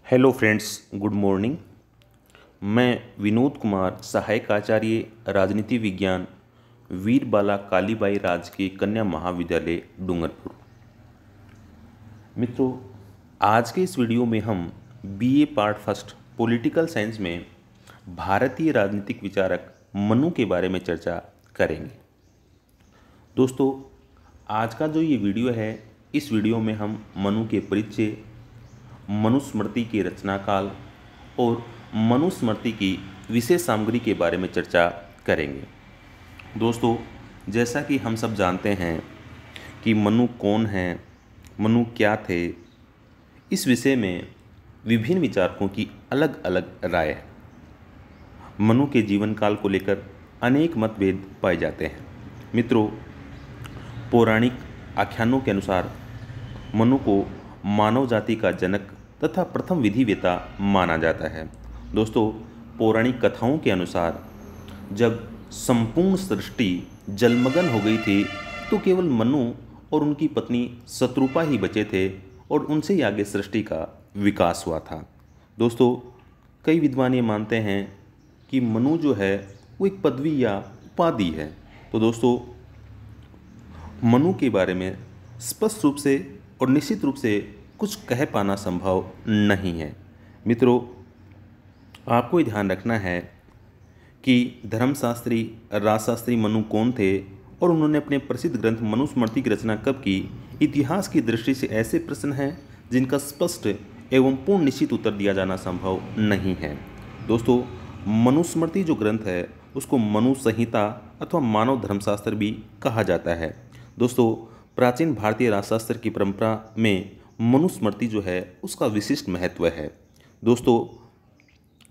Hello friends, good morning. मैं विनोद कुमार, सहायक आचार्य राजनीति विज्ञान, वीर बाला कालीबाई राजकीय कन्या महाविद्यालय डूंगरपुर। मित्रों, आज के इस वीडियो में हम BA part first political science में भारतीय राजनीतिक विचारक मनु के बारे में चर्चा करेंगे। दोस्तों, आज का जो ये वीडियो है, इस वीडियो में हम मनु के परिचय, मनुस्मृति के रचना काल और मनुस्मृति की विशेष सामग्री के बारे में चर्चा करेंगे। दोस्तों, जैसा कि हम सब जानते हैं कि मनु कौन हैं, मनु क्या थे, इस विषय में विभिन्न विचारकों की अलग अलग राय है। मनु के जीवन काल को लेकर अनेक मतभेद पाए जाते हैं। मित्रों, पौराणिक आख्यानों के अनुसार मनु को मानव जाति का जनक तथा प्रथम विधिवेता माना जाता है। दोस्तों, पौराणिक कथाओं के अनुसार जब संपूर्ण सृष्टि जलमग्न हो गई थी तो केवल मनु और उनकी पत्नी शत्रुपा ही बचे थे और उनसे ही आगे सृष्टि का विकास हुआ था। दोस्तों, कई विद्वान ये मानते हैं कि मनु जो है वो एक पदवी या उपाधि है। तो दोस्तों, मनु के बारे में स्पष्ट रूप से और निश्चित रूप से कुछ कह पाना संभव नहीं है। मित्रों, आपको ये ध्यान रखना है कि धर्मशास्त्री, राजशास्त्री मनु कौन थे और उन्होंने अपने प्रसिद्ध ग्रंथ मनुस्मृति की रचना कब की। इतिहास की दृष्टि से ऐसे प्रश्न हैं जिनका स्पष्ट एवं पूर्ण निश्चित उत्तर दिया जाना संभव नहीं है। दोस्तों, मनुस्मृति जो ग्रंथ है उसको मनु संहिता अथवा मानव धर्मशास्त्र भी कहा जाता है। दोस्तों, प्राचीन भारतीय राजशास्त्र की परंपरा में मनुस्मृति जो है उसका विशिष्ट महत्व है। दोस्तों,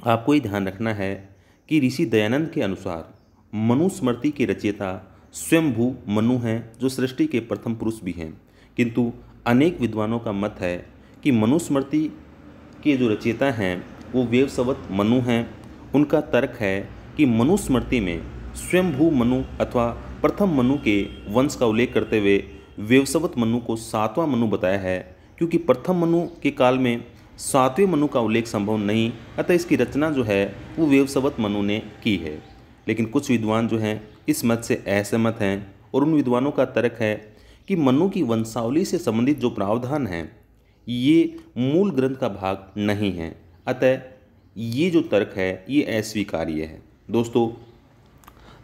आपको ये ध्यान रखना है कि ऋषि दयानंद के अनुसार मनुस्मृति के रचयिता स्वयंभू मनु हैं, जो सृष्टि के प्रथम पुरुष भी हैं। किंतु अनेक विद्वानों का मत है कि मनुस्मृति के जो रचयिता हैं वो वेवसवत मनु हैं। उनका तर्क है कि मनुस्मृति में स्वयंभू मनु अथवा प्रथम मनु के वंश का उल्लेख करते हुए वेवसवत मनु को सातवां मनु बताया है, क्योंकि प्रथम मनु के काल में सातवें मनु का उल्लेख संभव नहीं, अतः इसकी रचना जो है वो वेवसवत मनु ने की है। लेकिन कुछ विद्वान जो हैं इस मत से असहमत हैं और उन विद्वानों का तर्क है कि मनु की वंशावली से संबंधित जो प्रावधान हैं ये मूल ग्रंथ का भाग नहीं है, अतः ये जो तर्क है ये अस्वीकार्य है। दोस्तों,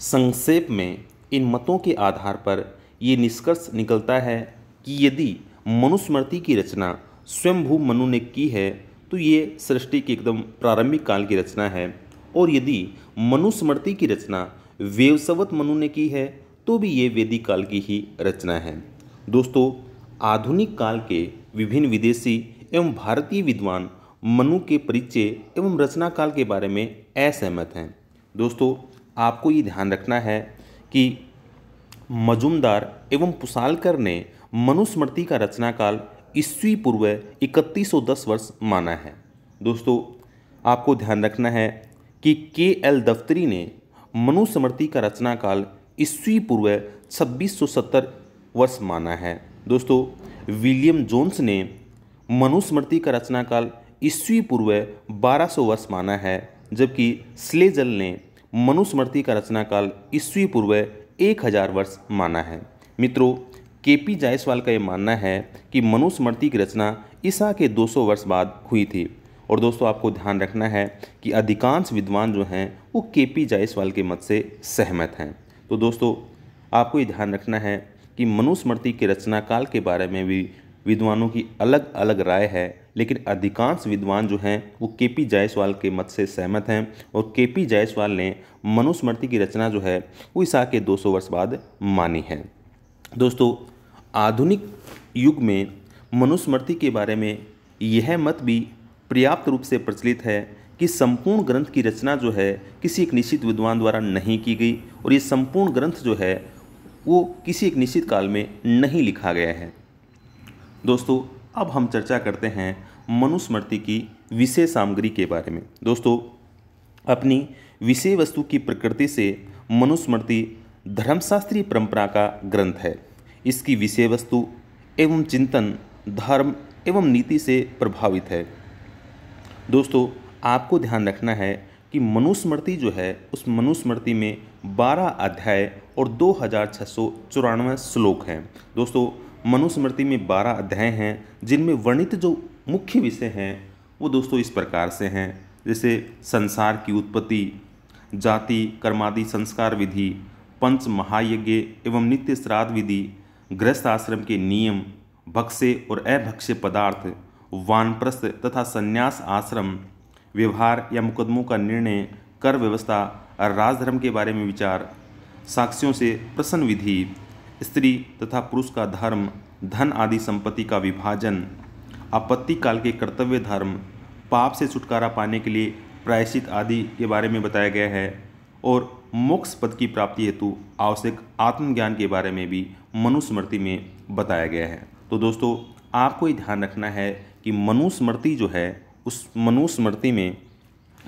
संक्षेप में इन मतों के आधार पर ये निष्कर्ष निकलता है कि यदि मनुस्मृति की रचना स्वयंभू मनु ने की है तो ये सृष्टि की एकदम प्रारंभिक काल की रचना है, और यदि मनुस्मृति की रचना वेवसवत मनु ने की है तो भी ये वैदिक काल की ही रचना है। दोस्तों, आधुनिक काल के विभिन्न विदेशी एवं भारतीय विद्वान मनु के परिचय एवं रचना काल के बारे में असहमत हैं। दोस्तों, आपको ये ध्यान रखना है कि मजुमदार एवं पुसालकर ने मनुस्मृति का रचना काल ईस्वी पूर्व 3110 वर्ष माना है। दोस्तों, आपको ध्यान रखना है कि के.एल. दफ्तरी ने मनुस्मृति का रचना काल ईस्वी पूर्व 2670 वर्ष माना है। दोस्तों, विलियम जोन्स ने मनुस्मृति का रचना काल ईस्वी पूर्व 1200 वर्ष माना है, जबकि स्लेजल ने मनुस्मृति का रचना काल ईस्वी पूर्व 1000 वर्ष माना है। मित्रों, के.पी. जायसवाल का ये मानना है कि मनुस्मृति की रचना ईसा के 200 वर्ष बाद हुई थी। और दोस्तों, आपको ध्यान रखना है कि अधिकांश विद्वान जो हैं वो के.पी. जायसवाल के मत से सहमत हैं। तो दोस्तों, आपको ये ध्यान रखना है कि मनुस्मृति के रचना काल के बारे में भी विद्वानों की अलग अलग राय है, लेकिन अधिकांश विद्वान जो हैं वो के.पी. जायसवाल के मत से सहमत हैं, और के.पी. जायसवाल ने मनुस्मृति की रचना जो है वो ईसा के 200 वर्ष बाद मानी है। दोस्तों, आधुनिक युग में मनुस्मृति के बारे में यह मत भी पर्याप्त रूप से प्रचलित है कि संपूर्ण ग्रंथ की रचना जो है किसी एक निश्चित विद्वान द्वारा नहीं की गई, और ये संपूर्ण ग्रंथ जो है वो किसी एक निश्चित काल में नहीं लिखा गया है। दोस्तों, अब हम चर्चा करते हैं मनुस्मृति की विषय सामग्री के बारे में। दोस्तों, अपनी विषय वस्तु की प्रकृति से मनुस्मृति धर्मशास्त्रीय परंपरा का ग्रंथ है। इसकी विषय वस्तु एवं चिंतन धर्म एवं नीति से प्रभावित है। दोस्तों आपको ध्यान रखना है कि मनुस्मृति जो है उस मनुस्मृति में 12 अध्याय और 2694 श्लोक हैं। दोस्तों मनुस्मृति में 12 अध्याय हैं जिनमें वर्णित जो मुख्य विषय हैं वो दोस्तों इस प्रकार से हैं, जैसे संसार की उत्पत्ति, जाति कर्मादि संस्कार विधि, पंच महायज्ञ एवं नित्य श्राद्ध विधि, गृहस्थ आश्रम के नियम, भक्ष्य और अभक्ष्य पदार्थ, वानप्रस्थ तथा संन्यास आश्रम, व्यवहार या मुकदमों का निर्णय, कर व्यवस्था, राजधर्म के बारे में विचार, साक्ष्यों से प्रश्न विधि, स्त्री तथा पुरुष का धर्म, धन आदि संपत्ति का विभाजन, आपत्ति काल के कर्तव्य धर्म, पाप से छुटकारा पाने के लिए प्रायश्चित आदि के बारे में बताया गया है और मोक्ष पद की प्राप्ति हेतु आवश्यक आत्मज्ञान के बारे में भी मनुस्मृति में बताया गया है। तो दोस्तों आपको ये ध्यान रखना है कि मनुस्मृति जो है उस मनुस्मृति में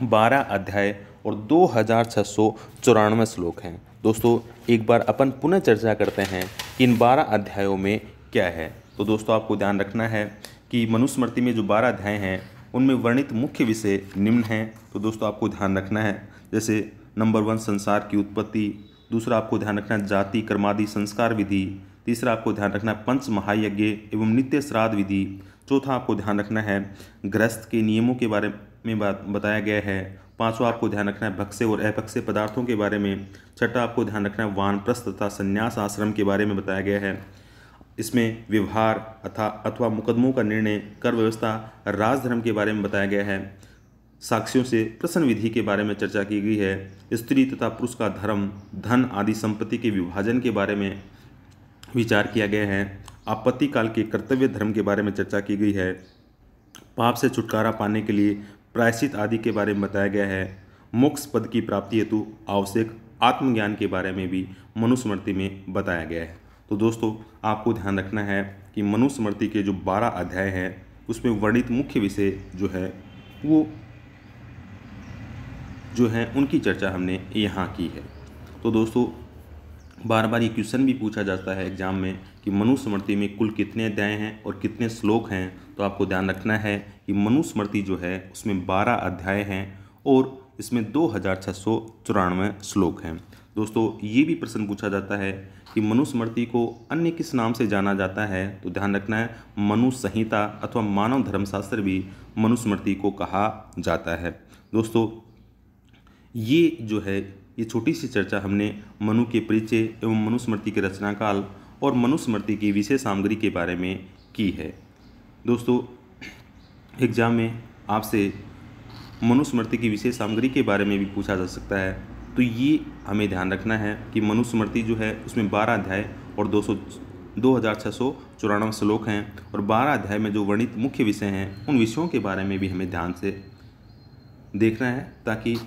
12 अध्याय और 2694 श्लोक हैं। दोस्तों एक बार अपन पुनः चर्चा करते हैं कि इन 12 अध्यायों में क्या है। तो दोस्तों आपको ध्यान रखना है कि मनुस्मृति में जो 12 अध्याय हैं उनमें वर्णित मुख्य विषय निम्न हैं। तो दोस्तों आपको ध्यान रखना है, जैसे नंबर 1 संसार की उत्पत्ति, दूसरा आपको ध्यान रखना है जाति कर्मादि संस्कार विधि, तीसरा आपको ध्यान रखना है पंच महायज्ञ एवं नित्य श्राद्ध विधि, चौथा आपको ध्यान रखना है गृहस्थ के नियमों के बारे में बताया गया है, पांचवा आपको ध्यान रखना है भक्ष्य और अभक्ष्य पदार्थों के बारे में, छठा आपको ध्यान रखना है वानप्रस्थ तथा संन्यास आश्रम के बारे में बताया गया है। इसमें व्यवहार अथवा मुकदमों का निर्णय, कर व्यवस्था, राजधर्म के बारे में बताया गया है, साक्ष्यों से प्रश्न विधि के बारे में चर्चा की गई है, स्त्री तथा पुरुष का धर्म, धन आदि संपत्ति के विभाजन के बारे में विचार किया गया है, आपत्ति काल के कर्तव्य धर्म के बारे में चर्चा की गई है, पाप से छुटकारा पाने के लिए प्रायश्चित आदि के बारे में बताया गया है, मोक्ष पद की प्राप्ति हेतु आवश्यक आत्मज्ञान के बारे में भी मनुस्मृति में बताया गया है। तो दोस्तों आपको ध्यान रखना है कि मनुस्मृति के जो 12 अध्याय हैं उसमें वर्णित मुख्य विषय जो है उनकी चर्चा हमने यहाँ की है। तो दोस्तों बार बार ये क्वेश्चन भी पूछा जाता है एग्जाम में कि मनुस्मृति में कुल कितने अध्याय हैं और कितने श्लोक हैं। तो आपको ध्यान रखना है कि मनुस्मृति जो है उसमें 12 अध्याय हैं और इसमें 2694 श्लोक हैं। दोस्तों ये भी प्रश्न पूछा जाता है कि मनुस्मृति को अन्य किस नाम से जाना जाता है। तो ध्यान रखना है मनु संहिता अथवा मानव धर्मशास्त्र भी मनुस्मृति को कहा जाता है। दोस्तों ये जो है ये छोटी सी चर्चा हमने मनु के परिचय एवं मनुस्मृति के रचनाकाल और मनुस्मृति की विषय सामग्री के बारे में की है। दोस्तों एग्जाम में आपसे मनुस्मृति की विषय सामग्री के बारे में भी पूछा जा सकता है। तो ये हमें ध्यान रखना है कि मनुस्मृति जो है उसमें 12 अध्याय और 2694 श्लोक हैं और 12 अध्याय में जो वर्णित मुख्य विषय हैं उन विषयों के बारे में भी हमें ध्यान से देखना है, ताकि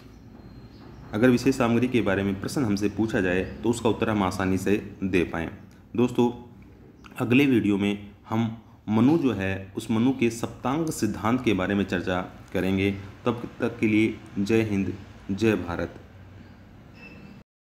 अगर विषय सामग्री के बारे में प्रश्न हमसे पूछा जाए तो उसका उत्तर हम आसानी से दे पाएँ। दोस्तों अगले वीडियो में हम मनु जो है उस मनु के सप्तांग सिद्धांत के बारे में चर्चा करेंगे। तब तक के लिए जय हिंद, जय भारत।